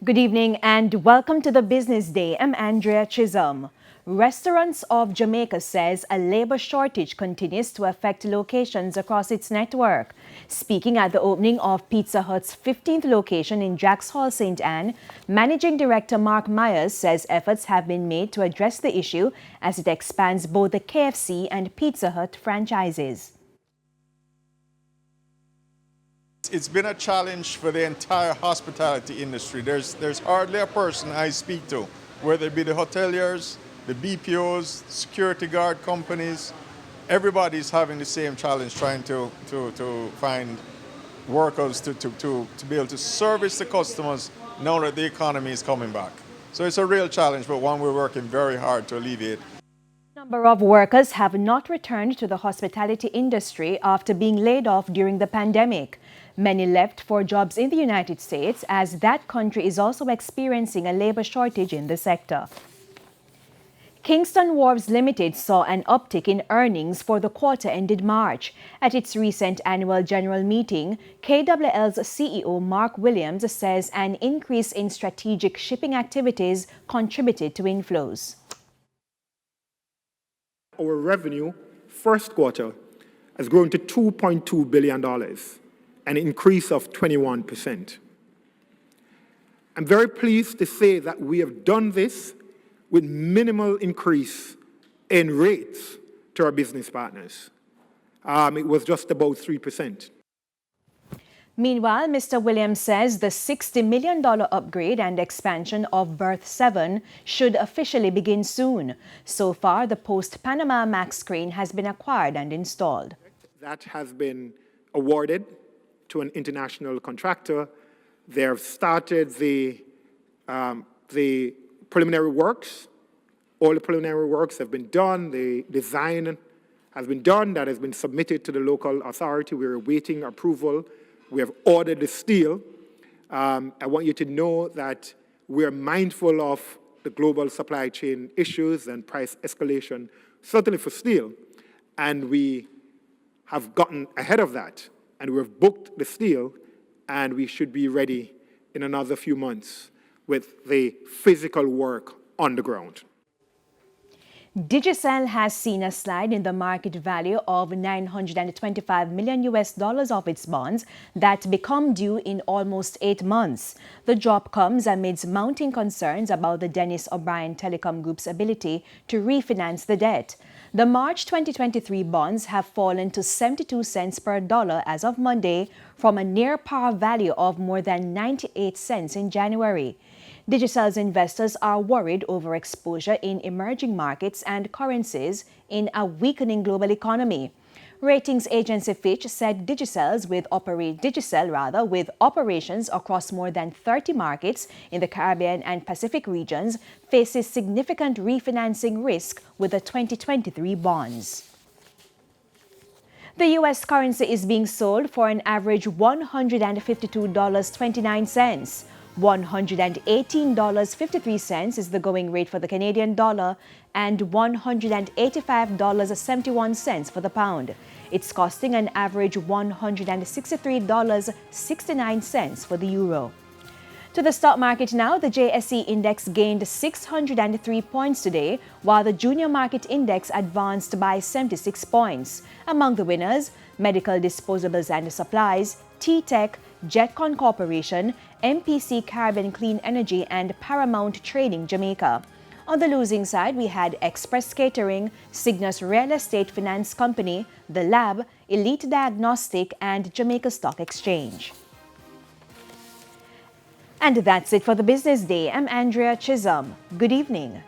Good evening and welcome to the Business Day. I'm Andrea Chisholm. Restaurants of Jamaica says a labor shortage continues to affect locations across its network. Speaking at the opening of Pizza Hut's 15th location in Jacks Hall, St. Anne, Managing Director Mark Myers says efforts have been made to address the issue as it expands both the KFC and Pizza Hut franchises. It's been a challenge for the entire hospitality industry. There's hardly a person I speak to, whether it be the hoteliers, the BPOs, security guard companies. Everybody's having the same challenge trying to find workers to be able to service the customers now that the economy is coming back. So it's a real challenge, but one we're working very hard to alleviate. A number of workers have not returned to the hospitality industry after being laid off during the pandemic. Many left for jobs in the United States as that country is also experiencing a labor shortage in the sector. Kingston Wharves Limited saw an uptick in earnings for the quarter ended March. At its recent annual general meeting, KWL's CEO Mark Williams says an increase in strategic shipping activities contributed to inflows. Our revenue first quarter has grown to $2.2 billion, an increase of 21%. I'm very pleased to say that we have done this with minimal increase in rates to our business partners. It was just about 3%. Meanwhile, Mr. Williams says the $60 million upgrade and expansion of Berth 7 should officially begin soon. So far, the post-Panama Max crane has been acquired and installed. That has been awarded to an international contractor. They have started the preliminary works. All the preliminary works have been done. The design has been done. That has been submitted to the local authority. We're awaiting approval. We have ordered the steel. I want you to know that we're mindful of the global supply chain issues and price escalation, certainly for steel. And we have gotten ahead of that. And we've booked the steel, and we should be ready in another few months with the physical work on the ground. Digicel has seen a slide in the market value of $925 million of its bonds that become due in almost 8 months. The drop comes amidst mounting concerns about the Dennis O'Brien Telecom Group's ability to refinance the debt. The March 2023 bonds have fallen to 72 cents per dollar as of Monday from a near par value of more than 98 cents in January. Digicel's investors are worried over exposure in emerging markets and currencies in a weakening global economy. Ratings agency Fitch said Digicel with operations across more than 30 markets in the Caribbean and Pacific regions faces significant refinancing risk with the 2023 bonds. The U.S. currency is being sold for an average $152.29. $118.53 is the going rate for the Canadian dollar and $185.71 for the pound. It's costing an average $163.69 for the euro. To the stock market now, the JSE index gained 603 points today, while the junior market index advanced by 76 points. Among the winners, Medical Disposables and Supplies, T-Tech, Jetcon Corporation, MPC Caribbean Clean Energy, and Paramount Trading Jamaica. On the losing side, we had Express Catering, Cygnus Real Estate Finance Company, The Lab, Elite Diagnostic, and Jamaica Stock Exchange. And that's it for the Business Day. I'm Andrea Chisholm. Good evening.